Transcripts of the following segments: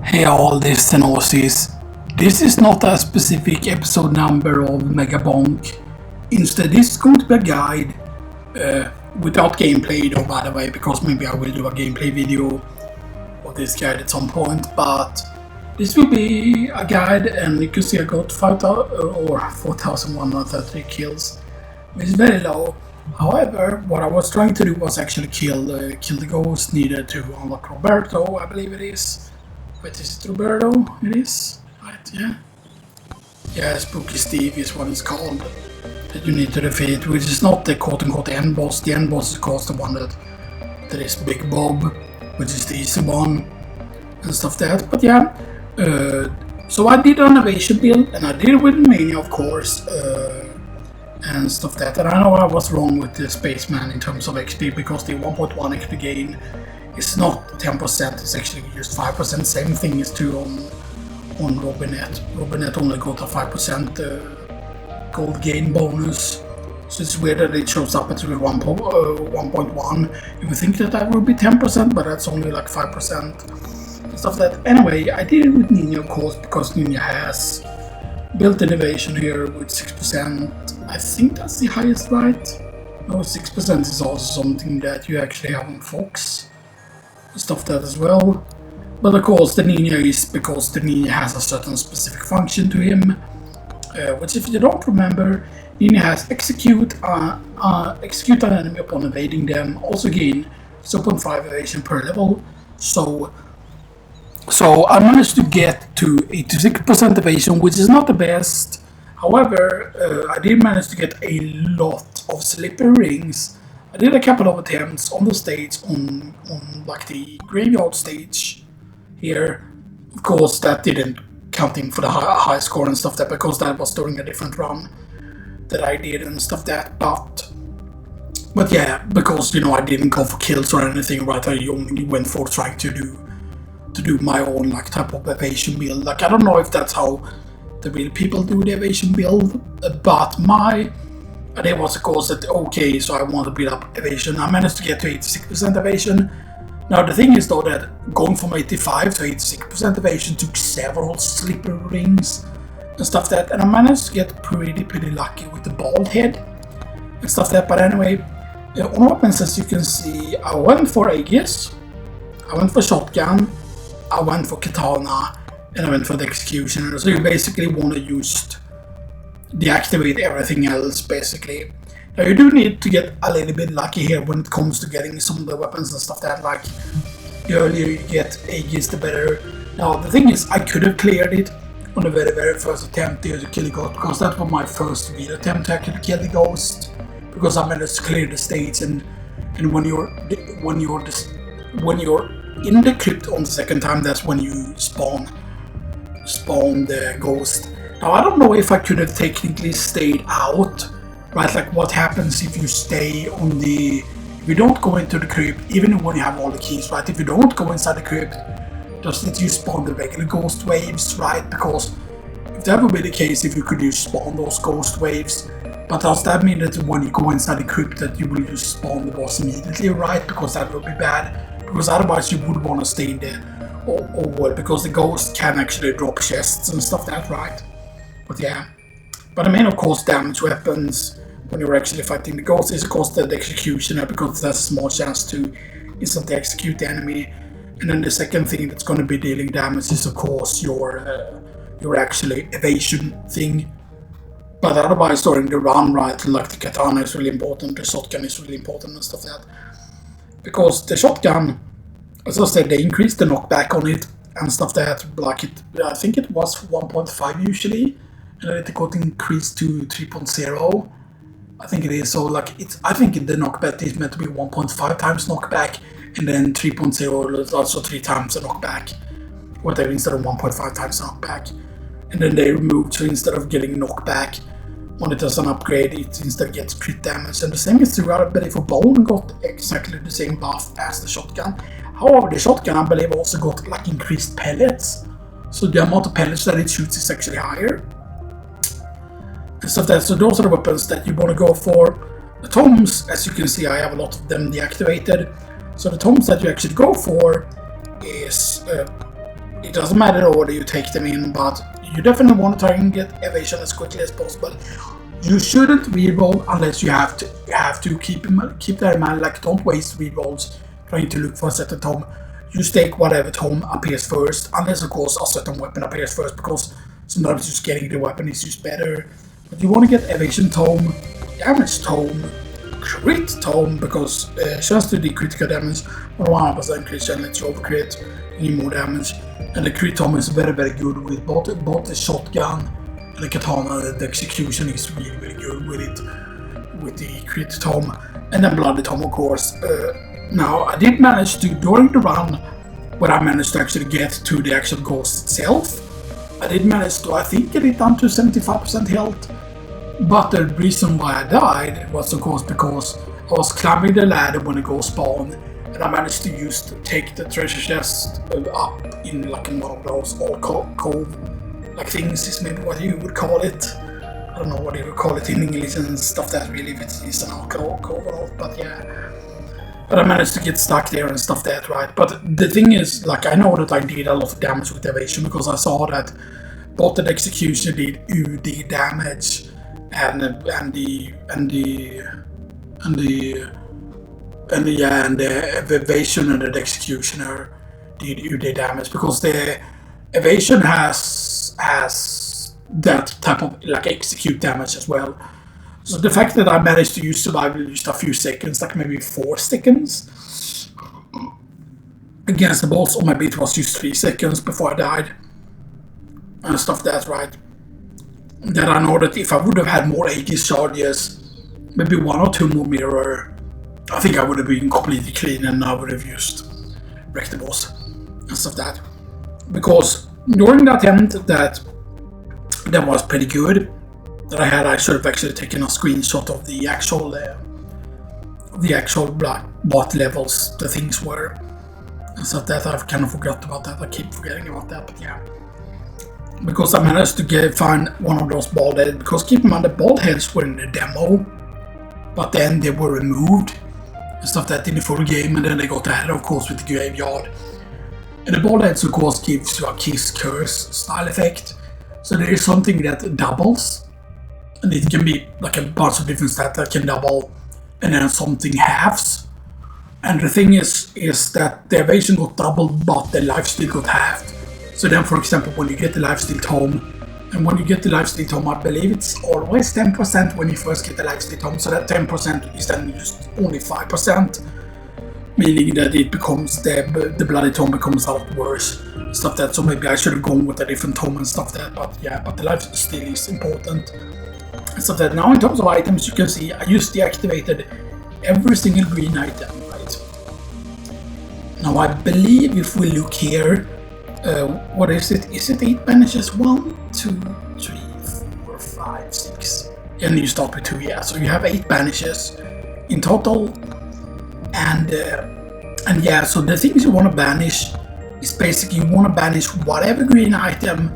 Hey all, this is Xenoxis. This is not a specific episode number of Megabonk. Instead, this is going to be a guide without gameplay though, by the way, because maybe I will do a gameplay video of this guide at some point, but this will be a guide, and you can see I got 4,133 kills, which is very low. However, what I was trying to do was actually kill the ghost needed to unlock Roberto, I believe it is. Wait, is it Roberto? It is? Right, yeah. Yeah, Spooky Steve is what it's called. That you need to defeat, which is not the quote-unquote end boss. The end boss is of course the one that is Big Bob, which is the easy one, and stuff like that. But yeah, so I did an Evasion build, and I did it with Mania, of course, and stuff like that. And I know I was wrong with the Spaceman in terms of XP, because the 1.1 XP gain is not 10%, it's actually just 5%. Same thing is true on Robinette. Robinette only got a 5% gold gain bonus. So it's weird that it shows up at 1.1. You would think that would be 10%, but that's only like 5%. And stuff like that. Anyway, I did it with Ninja, of course, because Ninja has built an Evasion here with 6%. I think that's the highest, right? No, 6% is also something that you actually have on Fox. Stuff that as well, but of course the Ninja is because the Ninja has a certain specific function to him, which, if you don't remember, Ninja has execute an enemy upon evading them, also gain 0.5 evasion per level. So I managed to get to 86% evasion, which is not the best. However, I did manage to get a lot of slippery rings. I did a couple of attempts on the stage, on like the graveyard stage here. Of course, that didn't count in for the high score and stuff that, because that was during a different run that I did and stuff that. But yeah, because I didn't go for kills or anything, right? I only went for trying to do my own like type of Evasion build. Like, I don't know if that's how the real people do the Evasion build, but my idea was, of course, that okay, so I want to build up Evasion. I managed to get to 86% Evasion. Now the thing is though that going from 85 to 86% Evasion took several slippery rings and stuff that, and I managed to get pretty lucky with the bald head and stuff that. But anyway, on weapons, as you can see, I went for Aegis, I went for shotgun, I went for katana, and I went for the Dexecutioner. So you basically want to deactivate everything else, basically. Now you do need to get a little bit lucky here when it comes to getting some of the weapons and stuff that, like, the earlier you get Aegis, the better. Now the thing is, I could have cleared it on the very first attempt here to kill the ghost, because that was my first real attempt to actually kill the ghost, because I managed to clear the stage, and when you're in the crypt on the second time, that's when you spawn the ghost. Now I don't know if I could have technically stayed out, right? Like, what happens if you stay if you don't go into the crypt, even when you have all the keys, right? If you don't go inside the crypt, does it you spawn the regular ghost waves, right? Because if that would be the case, if you could just spawn those ghost waves, but does that mean that when you go inside the crypt that you will just spawn the boss immediately, right? Because that would be bad, because otherwise you would want to stay in there, or because the ghost can actually drop chests and stuff like that, right? But yeah, but the main, of course, damage weapons when you're actually fighting the ghost is, of course, the Dexecutioner, because that's a small chance to instantly execute the enemy. And then the second thing that's going to be dealing damage is, of course, your actually evasion thing. But otherwise, during the run, right, like the katana is really important, the shotgun is really important and stuff like that. Because the shotgun, as I said, they increased the knockback on it and stuff like that. Like, I think it was 1.5 usually, and then it got increased to 3.0. I think it is. So like, I think the knockback is meant to be 1.5 times knockback, and then 3.0 is also 3 times the knockback, whatever, instead of 1.5 times knockback. And then they removed, so instead of getting knockback when it does an upgrade, it instead gets crit damage. And the same is true, I believe, for Bone got exactly the same buff as the shotgun. However, the shotgun, I believe, also got like increased pellets, so the amount of pellets that it shoots is actually higher. And stuff that, so those are the weapons that you want to go for. The tomes, as you can see, I have a lot of them deactivated. So the tomes that you actually go for is it doesn't matter the order you take them in, but you definitely want to try and get evasion as quickly as possible. You shouldn't reroll unless you have to keep that in mind. Like, don't waste rerolls trying to look for a certain tome. You take whatever tome appears first, unless of course a certain weapon appears first, because sometimes just getting the weapon is just better. But you want to get evasion tome, damage tome, crit tome, because chance to do critical damage, 100% crit chance lets you overcrit, you need more damage. And the crit tome is very good with both the shotgun and the katana. The Dexecution is really good with it, with the crit tome, and then bloody tome of course. Now I did manage to, during the run where I managed to actually get to the actual ghost itself, I did manage to, I think, get it down to 75% health. But the reason why I died was of course because I was climbing the ladder when the ghost spawned, and I managed to take the treasure chest up in like in one of those old cove like things, is maybe what you would call it. I don't know what you would call it in English and stuff, that really, if it's an old cove or not, but yeah. But I managed to get stuck there and stuff that, right? But the thing is, like, I know that I did a lot of damage with evasion because I saw that both the Dexecutioner did UD damage and the evasion and the Dexecutioner did UD damage, because the evasion has that type of like execute damage as well. So the fact that I managed to survive just a few seconds, like maybe 4 seconds against the boss, or maybe it was just 3 seconds before I died and stuff, that's right. That I know that if I would have had more Aegis charges, maybe 1 or 2 more mirror, I think I would have been completely clean and I would have just wrecked the boss and stuff that. Because during that attempt that was pretty good, that I should have actually taken a screenshot of the actual what levels the things were. And so that I've kind of forgot about that. I keep forgetting about that, but yeah. Because I managed to find one of those bald heads, because keep in mind the bald heads were in the demo, but then they were removed and stuff that in the full game, and then they got added of course with the graveyard. And the bald heads of course gives you a kiss curse style effect. So there is something that doubles. And it can be like a bunch of different stats that can double, and then something halves. And the thing is that the evasion got doubled, but the lifesteal got halved. So then, for example, when you get the lifesteal tome, and when you get the lifesteal tome, I believe it's always 10% when you first get the lifesteal tome. So that 10% is then just only 5%, meaning that it becomes the bloody tome becomes a lot worse. Stuff that. So maybe I should have gone with a different tome and stuff that. But yeah, but the lifesteal is important. So that now in terms of items, you can see I just deactivated every single green item, right? Now I believe if we look here, what is it? Is it 8 banishes? 1, 2, 3, 4, 5, 6. And you start with 2, yeah. So you have 8 banishes in total. And yeah, so the things you want to banish is basically you want to banish whatever green item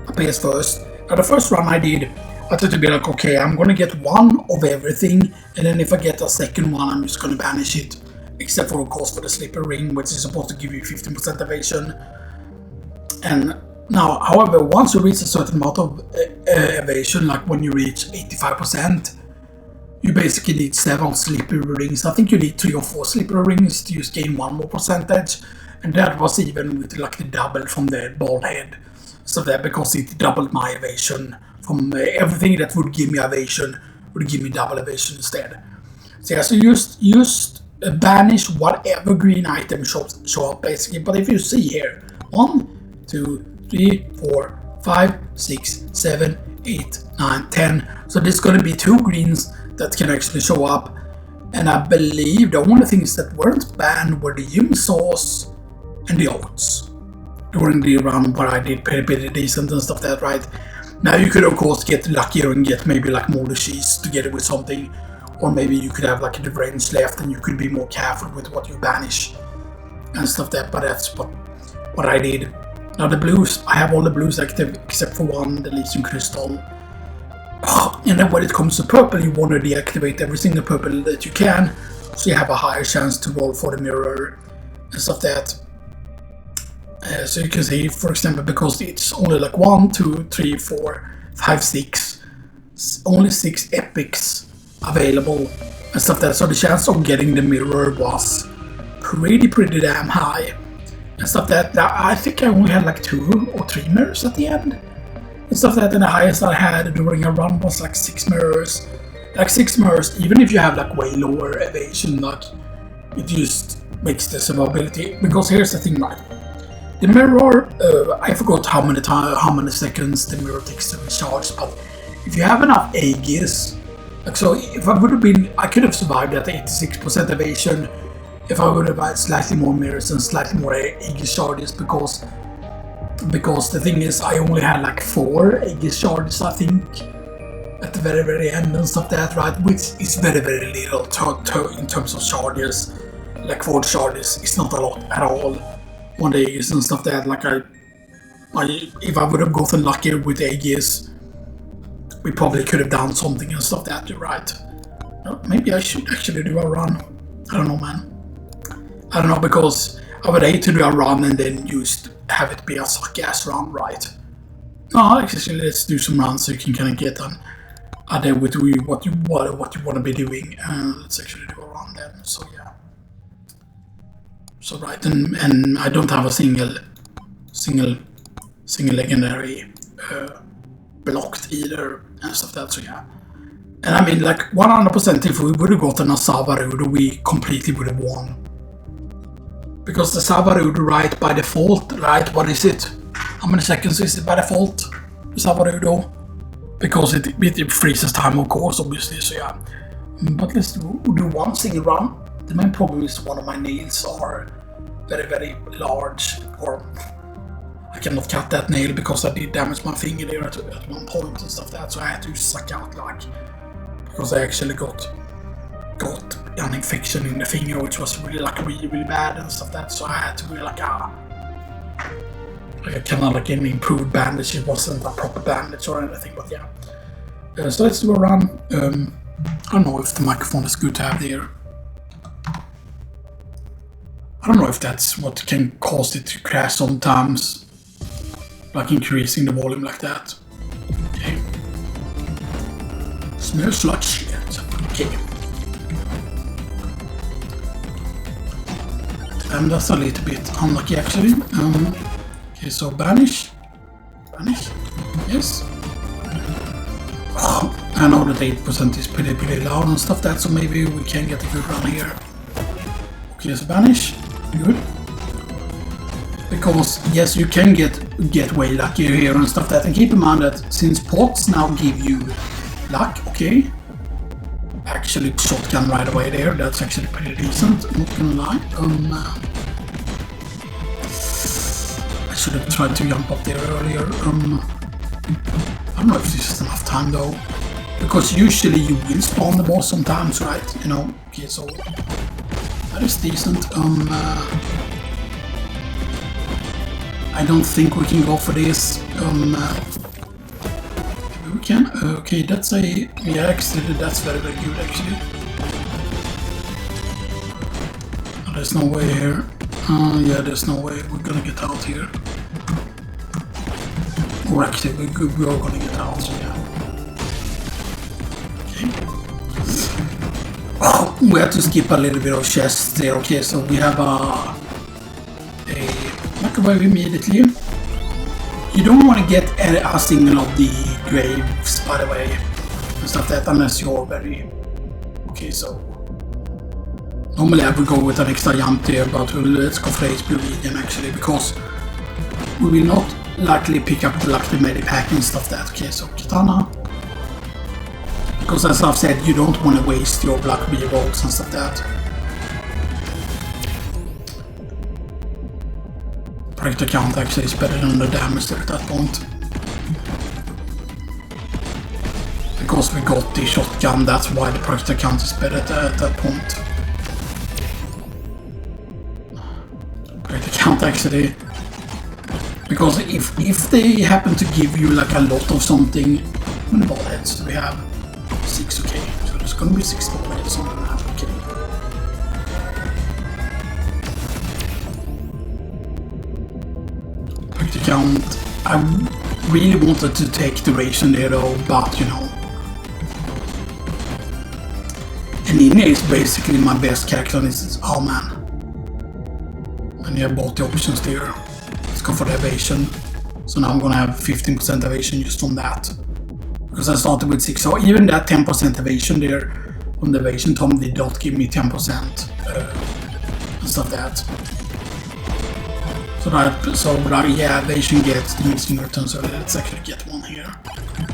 appears first. Now the first run I did, I thought to be like, okay, I'm gonna get 1 of everything, and then if I get a second one, I'm just gonna banish it. Except for, of course, for the slipper ring, which is supposed to give you 15% evasion. And now, however, once you reach a certain amount of evasion, like when you reach 85%, you basically need 7 slipper rings. I think you need 3 or 4 slipper rings to just gain 1 more percentage. And that was even with like the double from the bald head. So that, because it doubled my evasion. From everything that would give me evasion would give me double evasion instead. So yeah, so just banish whatever green item show up basically. But if you see here, 1, 2, 3, 4, 5, 6, 7, 8, 9, 10. So there's gonna be 2 greens that can actually show up. And I believe the only things that weren't banned were the Yum sauce and the oats. During the run where I did pretty decent and stuff that, right? Now you could of course get luckier and get maybe like more cheese together with something, or maybe you could have like the range left and you could be more careful with what you banish and stuff that. But that's what I did. Now the blues, I have all the blues active except for 1, the Elysian Crystal. And then when it comes to purple, you want to deactivate every single purple that you can, so you have a higher chance to roll for the mirror and stuff that. So you can see, for example, because it's only like 1, 2, 3, 4, 5, 6, only 6 epics available and stuff like that. So the chance of getting the mirror was pretty damn high and stuff like that. I think I only had like 2 or 3 mirrors at the end and stuff like that. And the highest I had during a run was like 6 mirrors. Like 6 mirrors, even if you have like way lower evasion, like it just makes the survivability. Because here's the thing, right? The mirror, I forgot how many seconds the mirror takes to recharge, but if you have enough Aegis, like so, if I would have been, I could have survived at 86% evasion if I would have had slightly more mirrors and slightly more Aegis charges, because the thing is, I only had like 4 Aegis charges, I think, at the very end and stuff like that, right? Which is very little in terms of charges. Like 4 charges is not a lot at all. On the Aegis and stuff that, like if I would have gotten luckier with Aegis, we probably could have done something and stuff that, you're right. Maybe I should actually do a run. I don't know, man. I don't know, because I would hate to do a run and then just have it be a suck-ass run, right? No, actually, let's do some runs so you can kind of get an idea with what you want to be doing. Let's actually do a run then, so yeah. So right, and I don't have a single legendary blocked either and stuff like that, so yeah. And I mean, like 100% if we would have gotten a Savarudo, we completely would have won. Because the Savarudo, right, by default, right, what is it? How many seconds is it by default? The Savarudo? Because it freezes time, of course, obviously, so yeah. But let's do one single run. The main problem is one of my nails are very large, or I cannot cut that nail because I did damage my finger there at one point and stuff like that, so I had to suck out, like, because I actually got an infection in the finger, which was really bad and stuff like that, so I had to be like a kind of like an improved bandage. It wasn't a proper bandage or anything, but yeah. So let's do a run. I don't know if the microphone is good to have there. I don't know if that's what can cause it to crash sometimes, like increasing the volume like that. Okay. Smells like shit. Okay. And that's a little bit unlucky actually. Okay, so banish. Yes. Oh, I know that 8% is pretty loud and stuff that, so maybe we can get a good run here. Okay, so banish. Good. Because yes, you can get way luckier here and stuff that, and keep in mind that since pots now give you luck, okay. Actually shotgun right away there, that's actually pretty decent, not gonna lie. I should have tried to jump up there earlier. I don't know if this is enough time though, because usually you will spawn the boss sometimes, right? You know, okay, so that is decent. I don't think we can go for this. We can. Okay, that's a, yeah, actually that's very good actually. Oh, there's no way here. Yeah, there's no way we're gonna get out here. Or actually, we are gonna get out, so yeah. Okay. Oh, we have to skip a little bit of chests there. Okay, so we have a microwave immediately. You don't want to get a single of the graves, by the way, and stuff like that, unless you're very... Okay, so... Normally I would go with an extra jump there, but let's go for HP region actually, because we will not likely pick up the lucky medipack and stuff like that. Okay, so katana. Because as I've said, you don't want to waste your black rerolls and stuff like that. Projector count actually is better than the damage there at that point. Because we got the shotgun, that's why the projector count is better at that point. Projector count actually. Because if they happen to give you like a lot of something, how many ball heads do we have? 6, okay. So there's gonna be 6 ball heads on the map, okay. Perked account. I really wanted to take duration there though, but you know. And Nina is basically my best character on this. Oh man. And I bought the options there. Let's go for the evasion. So now I'm gonna have 15% evasion just on that. Because I started with 6, so even that 10% evasion there on the evasion Tom did not give me 10% and stuff that. So yeah, evasion gets the missing return, so let's actually get one here.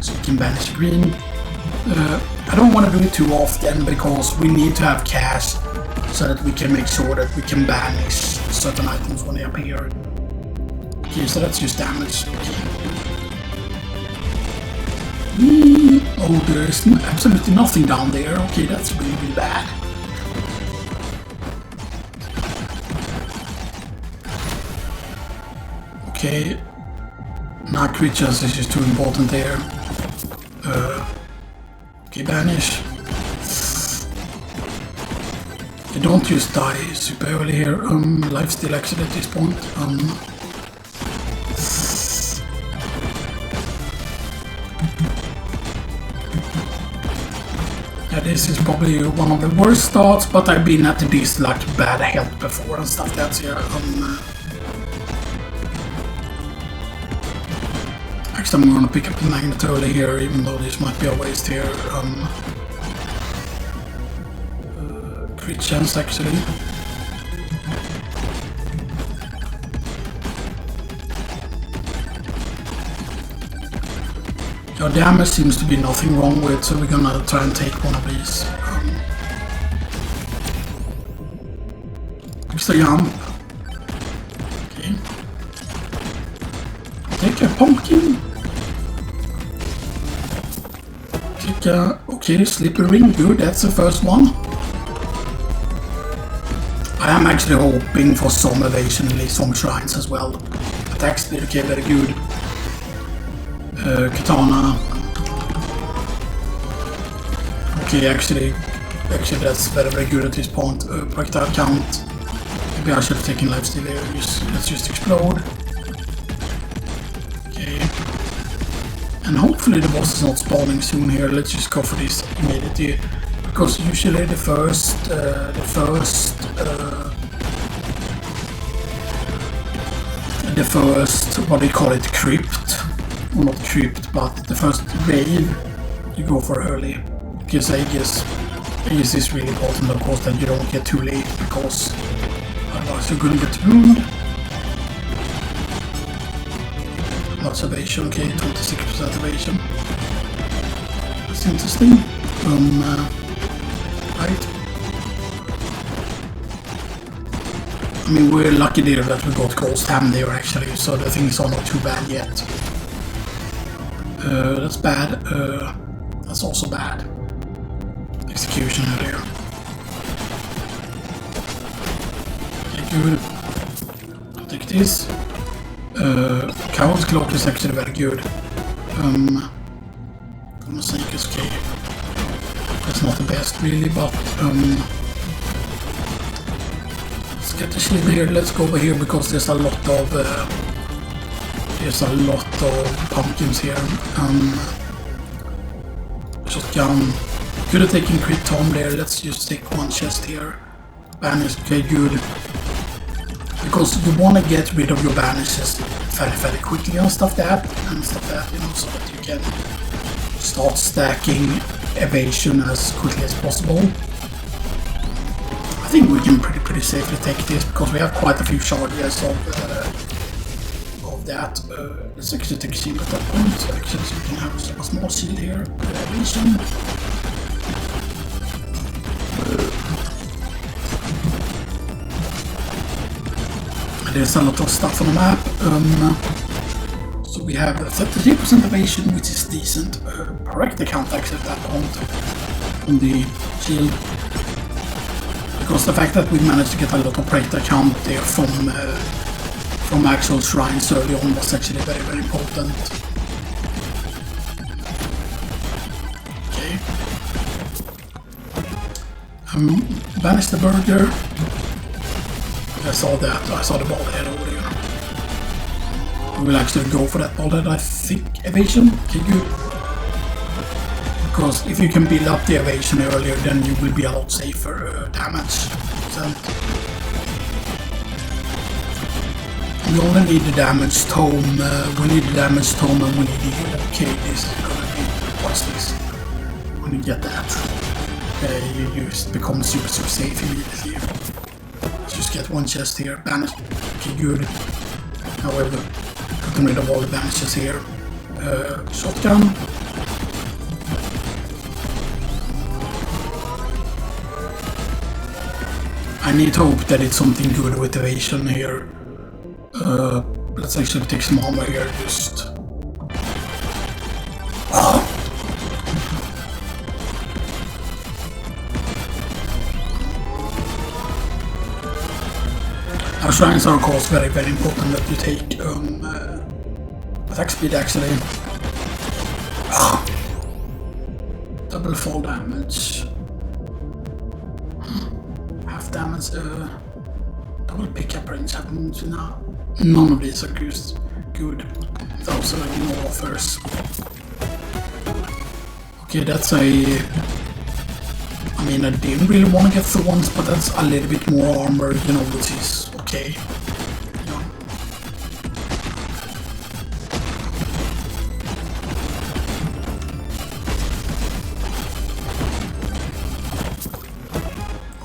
So we can banish green. I don't want to do it too often because we need to have cash so that we can make sure that we can banish certain items when they appear. Okay, so that's just damage. Oh, there's absolutely nothing down there. Okay, that's really, really bad. Okay, now creatures is just too important there. Okay, banish. I don't just die super early here. Lifesteal actually at this point. Yeah, this is probably one of the worst starts, but I've been at this like bad health before and stuff. That's here. Actually, I'm gonna pick up the magnet early here, even though this might be a waste here. Crit chance actually. Your damage seems to be nothing wrong with, so we're gonna try and take one of these. Extra jump. Okay. Take a pumpkin. Take a... Okay, slippery ring, good, that's the first one. I am actually hoping for some evasion, at least some shrines as well. Attack speed, okay, very good. Katana. Okay, actually that's very, very good at this point. Projectile count. Maybe I should have taken lifesteal here. Let's just explode. Okay. And hopefully the boss is not spawning soon here. Let's just go for this immediately. Because usually the first what do you call it, crypt, or not crypt, but the first wave you go for early, because I guess is really important, of course, that you don't get too late, because otherwise you're gonna get ruined. Lots of evasion, okay, 26% evasion. That's interesting. Right. I mean, we're lucky there that we got Ghost Ham there actually, so the things are not too bad yet. That's bad. That's also bad. Executioner there. Okay, good. I'll take this. Coward's Cloak is actually very good. Gonna say it's okay. That's not the best really, but let's get the shield here. Let's go over here because there's a lot of pumpkins here. Shotgun. Could have taken crit Tom there. Let's just take one chest here. Banish, okay, good. Because you want to get rid of your banishes very quickly and stuff that, you know, so that you can start stacking evasion as quickly as possible. I think we can pretty safely take this because we have quite a few charges of that. Let's actually take a shield at that point, so actually so we can have a small shield here. Evasion. There's a lot of stuff on the map. So we have 33% evasion, which is decent. Correct account actually at that point on the shield. Because the fact that we managed to get a lot of correct account there from actual shrines early on was actually very important. Okay. Banish the burger. I saw that. I saw the ball head over there. I will actually go for that bullet, I think. Evasion? Okay, good. Because if you can build up the evasion earlier, then you will be a lot safer damage. We only need the damage tome, we need the damage tome and we need the okay, this is gonna be, watch this. When you get that, you just become super safe immediately. Just get one chest here, banish, okay good. However, gotten rid of all the banishes here. Shotgun. I need to hope that it's something good with evasion here. Let's actually take some armor here, just... Oh. Our shrines are of course very important that you take attack speed actually. Oh. Double fall damage. Half damage, double pickup range happens now. None of these are good. Those are no offers. Okay, that's a... I mean, I didn't really want to get thorns, but that's a little bit more armor, you know, which is okay. You know.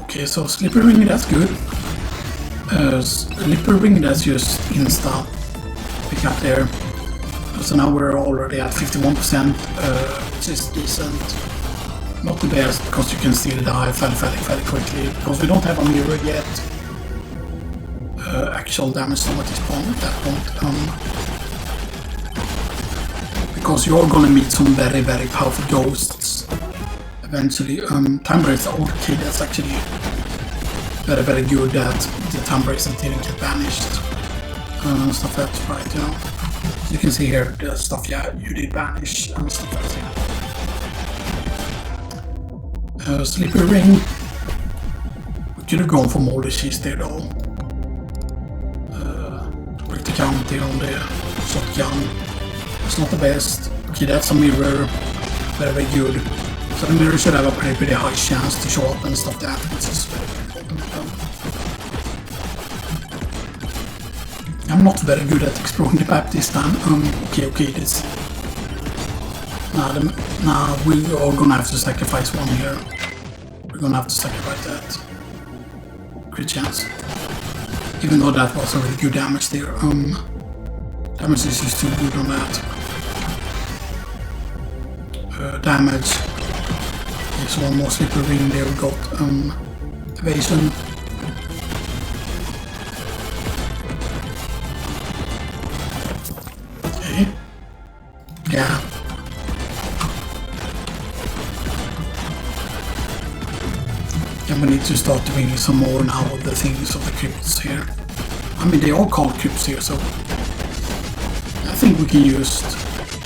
Okay, so slippery ring, that's good. Slippery ring, that's just insta pick up there. So now we're already at 51%, which is decent. Not the best, because you can still die fairly quickly, because we don't have a mirror yet. Actual damage at this point, at that point. Because you're gonna meet some very powerful ghosts eventually. Time Bracer, okay, that's actually very good that the Time Bracer didn't get banished. Stuff that's right, you know. You can see here the stuff, yeah, you did banish and stuff like that. Slippery ring. We could have gone for more cheese there though. Break the counter on the shotgun. It's not the best. Okay, that's a mirror. Very good. So the mirror should have a pretty high chance to show up and stuff that, which is very important. I'm not very good at exploring the map this time. Okay, this. Nah, we are gonna have to sacrifice one here. We're gonna have to sacrifice that. Great chance. Even though that was a really good damage there. Damage is just too good on that. Damage. There's one more slippery ring there. We got evasion. Okay. Yeah. And we need to start doing some more now of the things of the crypts here. I mean, they all called crypts here, so I think we can use it.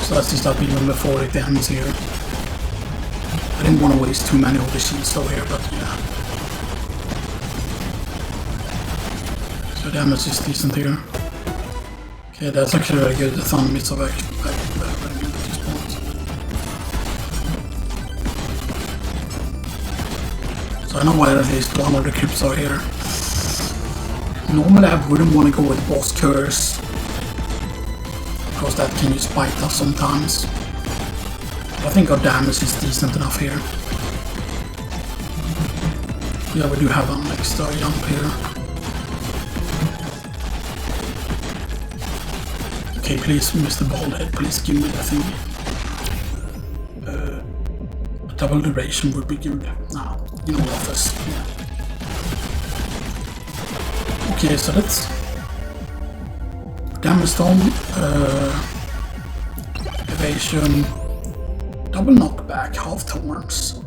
So let's just start even before it ends here. I didn't want to waste too many of the sheets though here, but yeah. So damage is decent here. Okay, that's actually very good. The thumb is very good at this point. So I know why at least one of the crypts are here. Normally I wouldn't want to go with boss curse, because that can just bite us sometimes. But I think our damage is decent enough here. Yeah, we do have an extra jump here. Okay, please, Mr. Baldhead, please give me that thing. A double duration would be good. Now, you know what this. Yeah. Okay, so that's damage storm, evasion, double knockback, half thorns.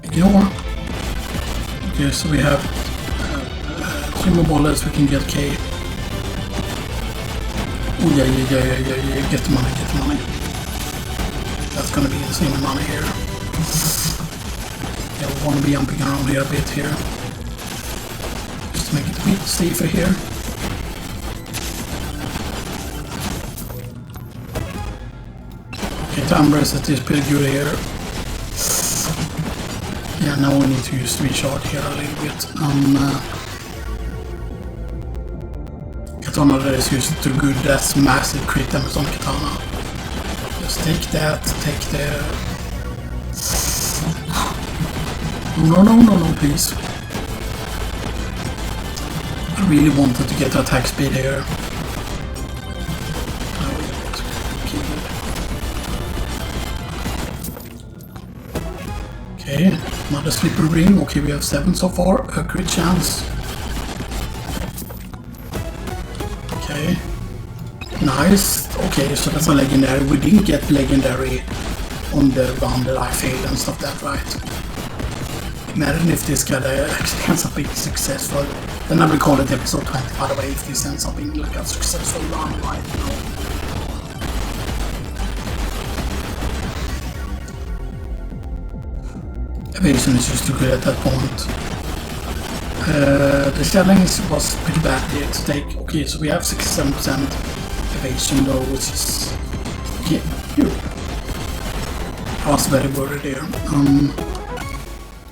Ignore. Okay, so we have 3 more bullets, we can get K. Oh yeah, get the money. That's gonna be insane money here. Yeah, we want to be jumping around here a bit here. Just to make it a bit safer here. Okay, time reset is pretty good here. Yeah, now we need to use recharge here a little bit. Katana that is used too good, that's massive crit damage on the katana. Just take that, take the... No, please. I really wanted to get the attack speed here. Okay, another slippery ring. Okay, we have 7 so far. A crit chance. Okay. Nice. Okay, so that's a legendary. We didn't get legendary on the round that I failed and stuff that, right? Imagine if this guy actually ends up being successful. Then I will call it episode 20, by the way, if this ends up being like a successful run, right? Evasion is just too good at that point. The challenge was pretty bad here to take. Okay, so we have 67% evasion though, which is... Okay, here. I was very worried there.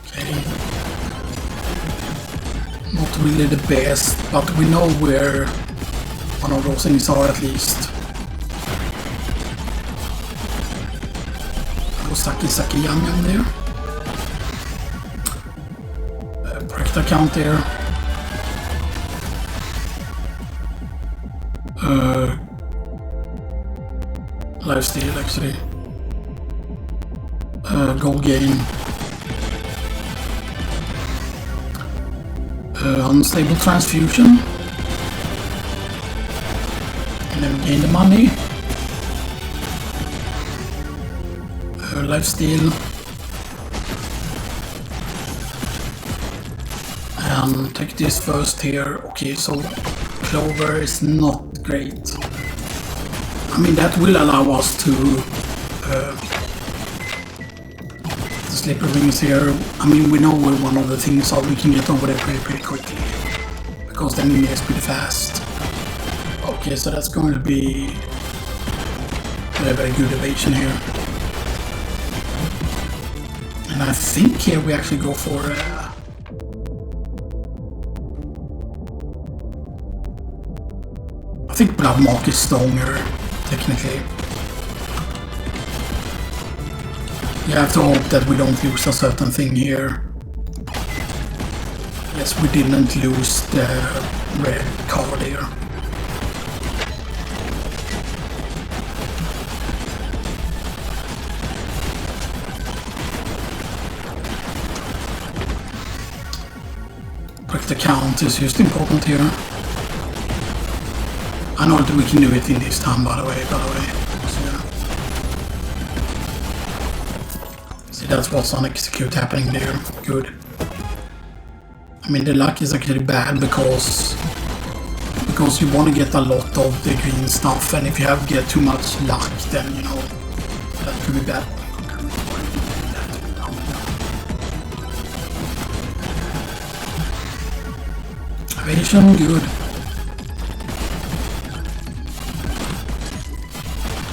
Okay. Not really the best, but we know where one of those things are at least. Saki young in there. Account there. Lifesteal actually. Gold gain. Unstable transfusion. And then gain the money. Lifesteal. Take this first here. Okay, so Clover is not great. I mean, that will allow us to the slippery rings here. I mean, we know where one of the things are. We can get over there pretty quickly because the enemy is pretty fast. Okay, so that's going to be very good evasion here. And I think here we actually go for I think Bloodmark is stronger, technically. You have to hope that we don't lose a certain thing here. Yes, we didn't lose the red card here. But the count is just important here. I know that we can do it in this time, by the way. So, yeah. See, that's what's on execute happening there. Good. I mean, the luck is actually bad because you want to get a lot of the green stuff, and if you get too much luck, then, you know, that could be bad. Evasion, good.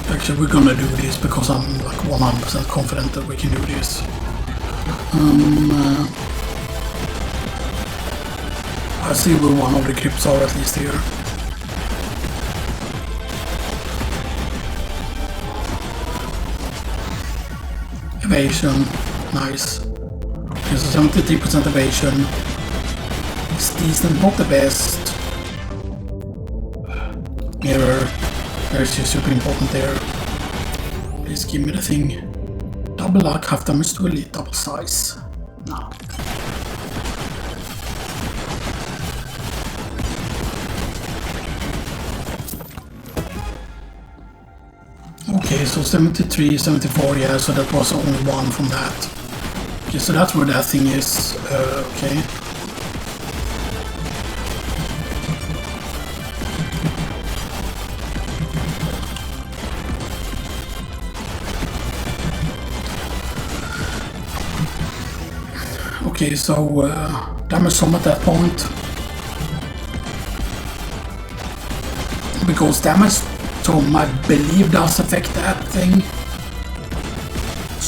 Actually, we're gonna do this because I'm like 100% confident that we can do this. I see where one of the crypts are at least here. Evasion, nice. Okay, so 73% evasion. It's decent, not the best. Mirror. There's just super important there. Please give me the thing. Double luck, half damage to elite, double size. No. Okay, so 73, 74, yeah, so that was only one from that. Okay, so that's where that thing is. Okay. Okay, so damage some at that point. Because damage some I believe does affect that thing.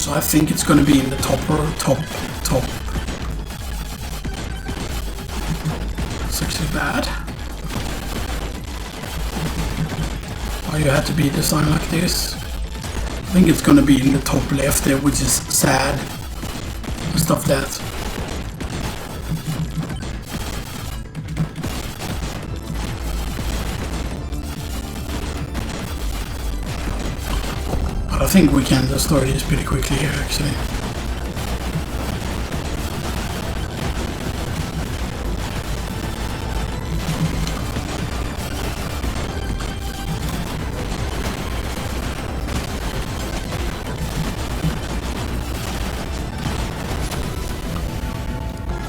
So I think it's gonna be in the top. It's actually bad. Why you have to be designed like this? I think it's gonna be in the top left there, which is sad. And stuff that. But I think we can destroy this pretty quickly here, actually.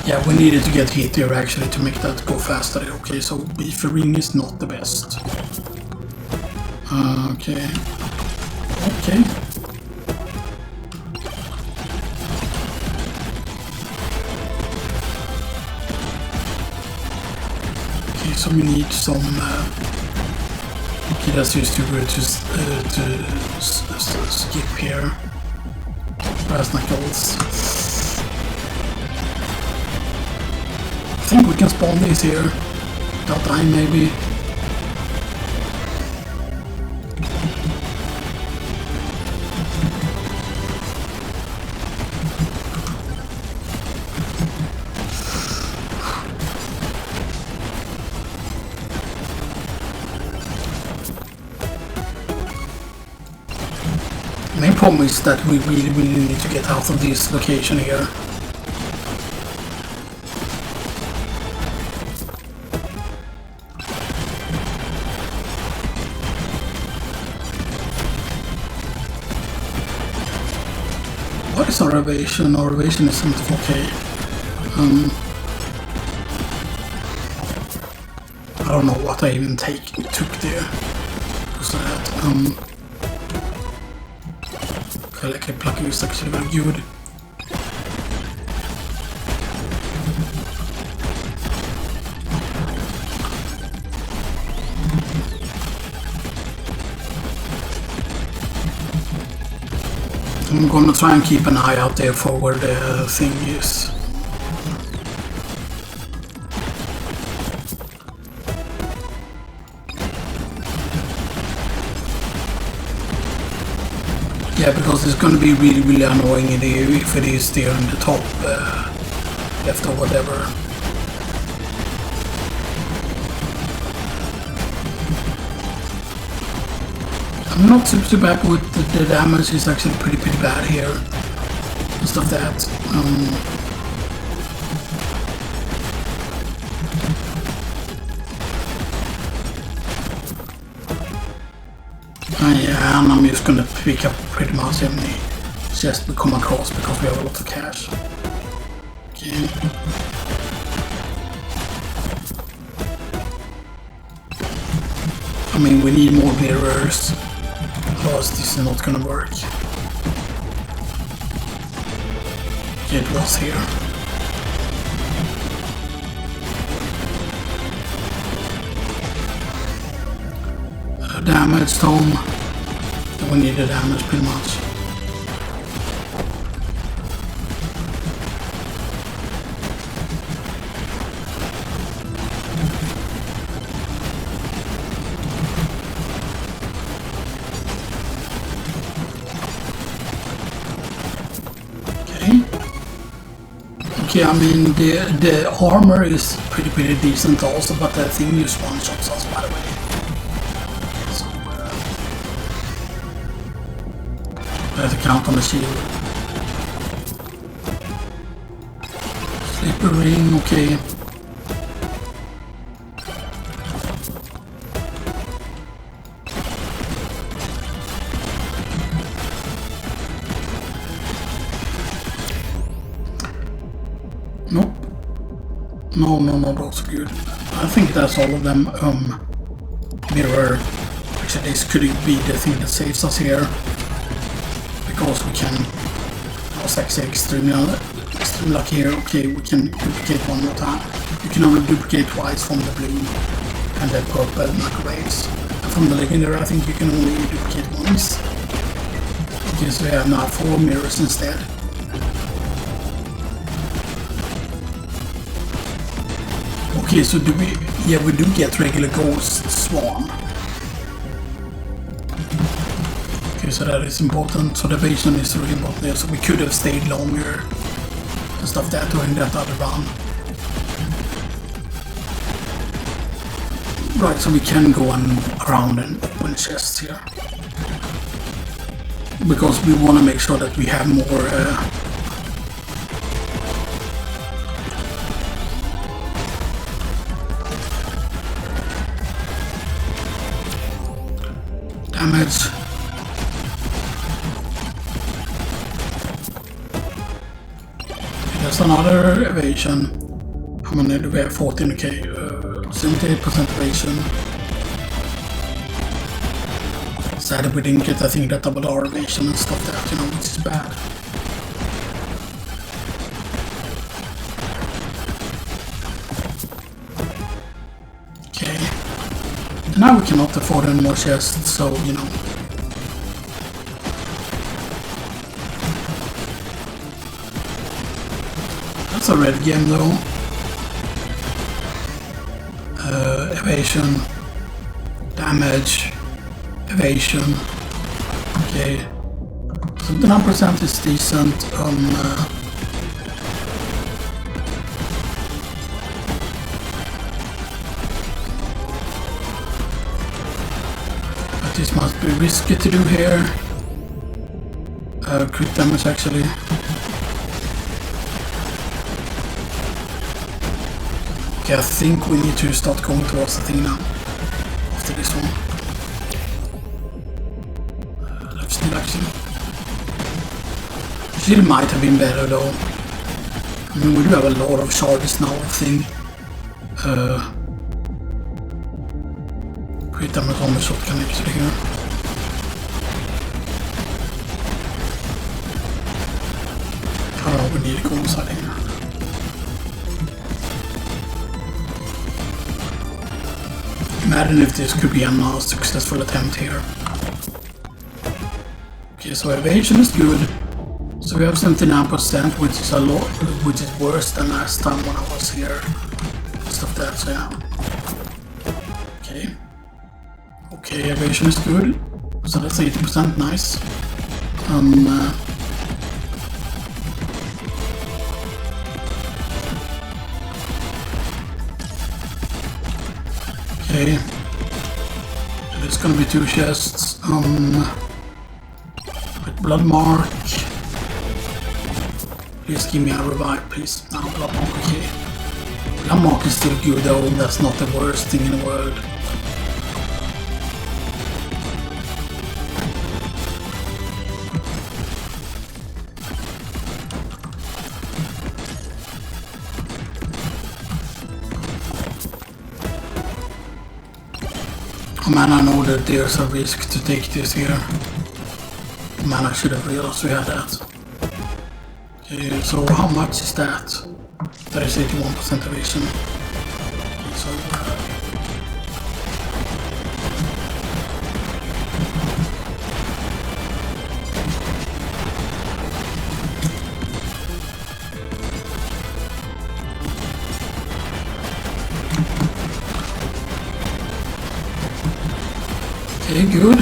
Yeah, we needed to get hit here actually to make that go faster. Okay, so beefering is not the best. Okay. Okay. Okay, so we need some. Okay, that's just too good to skip here. Brass knuckles. I think we can spawn these here. Without dying, maybe. The main problem is that we really need to get out of this location here. What is our evasion? Our evasion isn't okay. I don't know what I even took there. Because that, okay, plucking is actually very good. I'm gonna try and keep an eye out there for where the thing is. Yeah, because it's gonna be really annoying if it is there in the top left or whatever. I'm not super happy with the damage. Is actually pretty bad here. And stuff that. Yeah, and I'm just gonna pick up pretty much any chest we come across because we have a lot of cash. Okay. I mean, we need more mirrors. Otherwise this is not gonna work. It was here. Damage home. We need the damage pretty much. Okay, I mean the armor is pretty decent also, but the thing just one-shots us, by the way. So I have to count on the shield. Slipper ring, okay. Nope. No, those are good. I think that's all of them. Mirror. Actually, this could be the thing that saves us here. Because we can... I was actually extremely lucky here. Okay, we can duplicate one more time. You can only duplicate twice from the blue and the purple microwaves. And from the legendary, I think you can only duplicate once. Okay, so we have now 4 mirrors instead. Okay, so do we... Yeah, we do get regular ghost swarm. Okay, so that is important. So the evasion is really important there. So we could have stayed longer and stuff that during that other run. Right, so we can go around and open chests here. Because we want to make sure that we have more damage. There's another evasion. How many do we have? 14, okay. 78% evasion. Sad that we didn't get, I think, that double R evasion and stuff that, you know, which is bad. Okay. And now we cannot afford any more chests, so, you know. That's a red game though. Evasion, damage, evasion. Okay, so the 9% is decent. But this must be risky to do here. Crit damage actually. Okay, I think we need to start going towards the thing now, after this one. Left still action. Shield might have been better though. I mean, we do have a lot of charges now, I think. Crit damage on the shotgun actually here. Oh, we need to go inside here. Imagine if this could be a now successful attempt here. Okay, so evasion is good. So we have 79%, which is a lot, which is worse than last time when I was here. Stuff that, so yeah. Okay. Okay, evasion is good. So that's 80%, nice. Okay, there's gonna be 2 chests with blood mark. Please give me a revive, please. No, blood mark, okay. Blood mark is still good though, that's not the worst thing in the world. Man, I know that there's a risk to take this here. Man, I should have realized we had that. Okay, so how much is that? That is 81% evasion. Okay, so okay, good.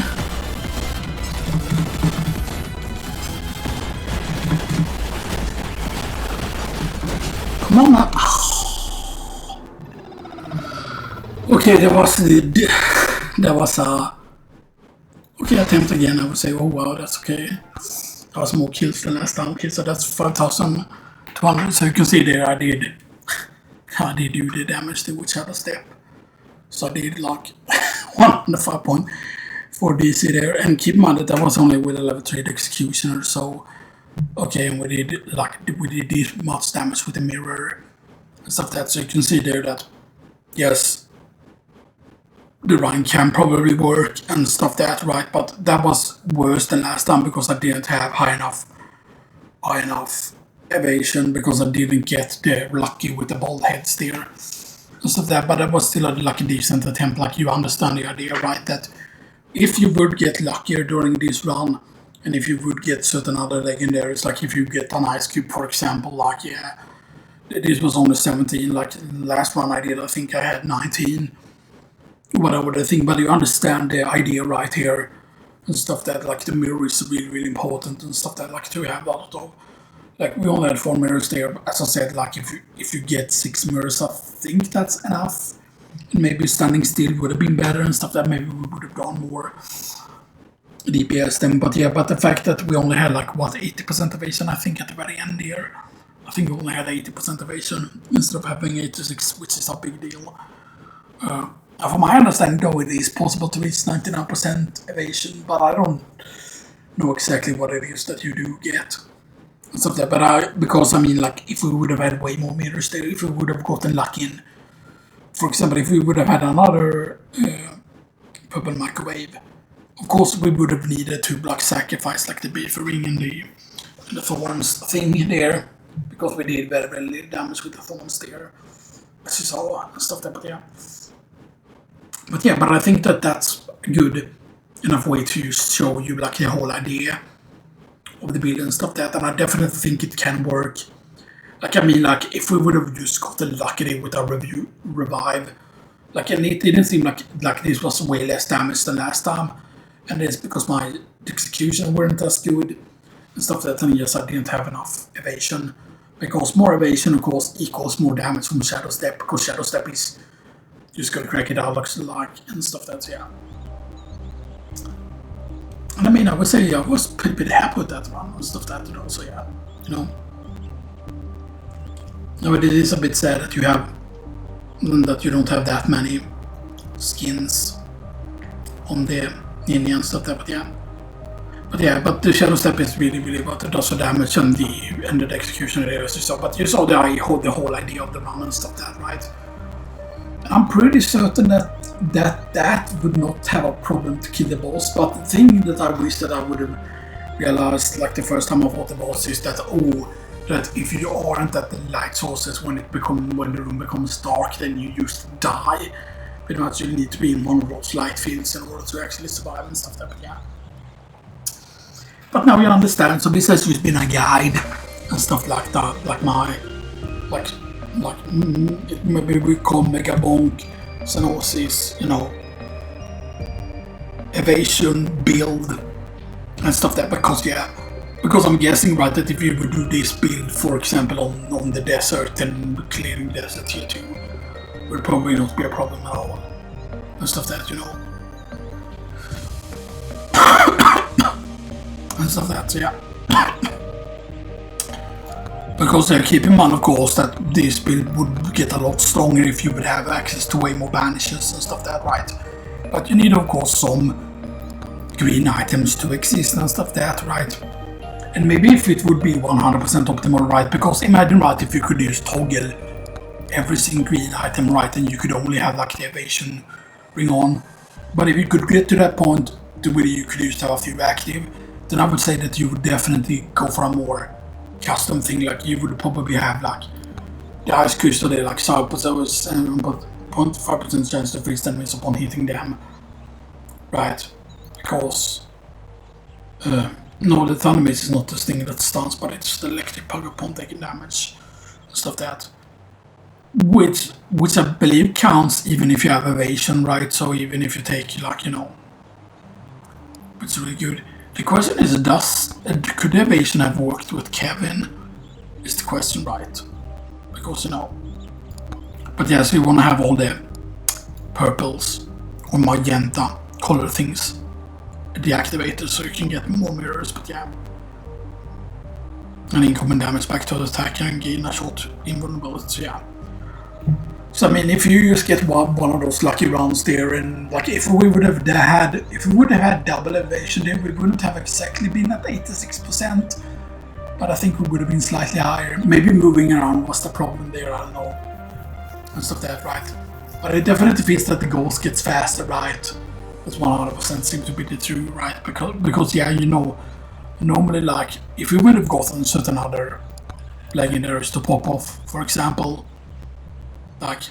Come on now. Okay, there was a okay attempt again. I would say, oh wow, that's okay. That was more kills than last time. Okay, so that's 5,200. So you can see there I did do the damage to whichever step. So I did like 105.4 DC there, and keep in mind that was only with a level 3 Dexecutioner, so okay, and we did this much damage with the mirror and stuff that, so you can see there that yes, the run can probably work and stuff that, right, but that was worse than last time because I didn't have high enough evasion, because I didn't get the lucky with the bald heads there and stuff that, but that was still a decent attempt. Like, you understand the idea, right, that if you would get luckier during this run, And if you would get certain other legendaries, like if you get an ice cube, for example, like yeah, this was only 17. Like the last one I did, I think I had 19. Whatever the thing, but you understand the idea right here and stuff that like the mirror is really really important and stuff that like to have a lot of. Like we only had 4 mirrors there, but as I said, like if you get 6 mirrors, I think that's enough. And maybe standing still would have been better and stuff that maybe we would have gone more DPS then. But yeah, but the fact that we only had like what 80% evasion, I think at the very end here. I think we only had 80% evasion instead of having 86, which is a big deal. From my understanding, though, it is possible to reach 99% evasion, but I don't know exactly what it is that you do get. And stuff like that. But because I mean, like, if we would have had way more meters there, if we would have gotten lucky in, for example, if we would have had another purple microwave, of course we would have needed to like sacrifice like the beef ring and the thorns thing there, because we did very very little damage with the thorns there, as you saw and stuff like that. But yeah, but I think that that's a good enough way to show you like the whole idea of the build and stuff like that, and I definitely think it can work. Like I mean, like if we would have just gotten lucky with our revive, like, and it didn't seem like this was way less damage than last time, and it's because my Dexecution weren't as good and stuff like that, and yes, I didn't have enough evasion, because more evasion of course equals more damage from Shadow Step, because Shadow Step is just gonna crack it out like and stuff like that, yeah. And I mean, I would say I was pretty happy with that one and stuff like that, you know, so yeah, you know. No, but it is a bit sad that you don't have that many skins on the ninja and stuff like that, but yeah. But the Shadow Step is really really what it does for damage, and the Executioner areas you saw, but you saw the whole idea of the run and stuff like that, right? I'm pretty certain that would not have a problem to kill the boss, but the thing that I wish that I would have realized like the first time I fought the boss is that that if you aren't at the light sources when the room becomes dark, then you just die. Pretty much you need to be in one of those light fields in order to actually survive and stuff like that, but yeah. But now you understand, so this has just been a guide and stuff like that, like maybe we call Megabonk, Xenoxis, you know, Evasion Build and stuff like that, because I'm guessing, right, that if you would do this build, for example, on the desert and clearing desert here too, would probably not be a problem at all and stuff like that, you know. And stuff like that, so yeah. Because keep in mind, of course, that this build would get a lot stronger if you would have access to way more banishes and stuff like that, right? But you need, of course, some green items to exist and stuff like that, right? And maybe if it would be 100% optimal, right? Because imagine, right, if you could just toggle every single green item, right, and you could only have like the evasion ring on. But if you could get to that point to where you could just have a few active, then I would say that you would definitely go for a more custom thing. Like you would probably have like the ice crystal there, like so, but 0.5% chance to freeze enemies upon hitting them, right? Because no, the thunder mace is not the thing that stuns, but it's the electric power upon taking damage and stuff like that. Which I believe counts even if you have evasion, right? So even if you take like, you know, it's really good. The question is, could the evasion have worked with Kevin? Is the question, right? Because, you know. But yes, we want to have all the purples or magenta color things deactivated so you can get more mirrors, but yeah. And incoming damage back to the attacker and gain a short invulnerability, so yeah. So I mean, if you just get one of those lucky rounds there, and like if we would have had double evasion, then we wouldn't have exactly been at 86%, but I think we would have been slightly higher. Maybe moving around was the problem there, I don't know, and stuff like that, right? But it definitely feels that the ghost gets faster, right? That's 100% seems to be the truth, right? Because yeah, you know, normally like if we would have gotten certain other legendaries to pop off, for example. Like,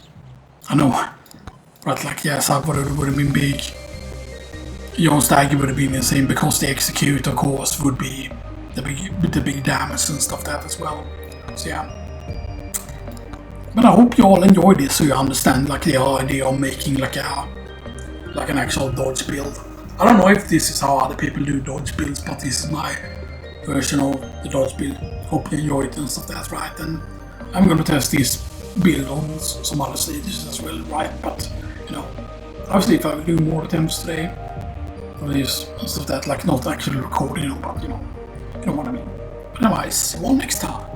I know, but like, yes, I would have been big. Joes Dagger would have been insane because the execute, of course, would be the big damage and stuff that as well. So yeah. But I hope you all enjoyed this, so you understand like the idea of making like an actual dodge build. I don't know if this is how other people do dodge builds, but this is my version of the dodge build. Hope you enjoy it and stuff that's right. And I'm gonna test this build on some other stages as well, right? But you know, obviously if I will do more attempts today, or this and stuff that, like not actually recording, but you know what I mean. But anyways, see you all next time.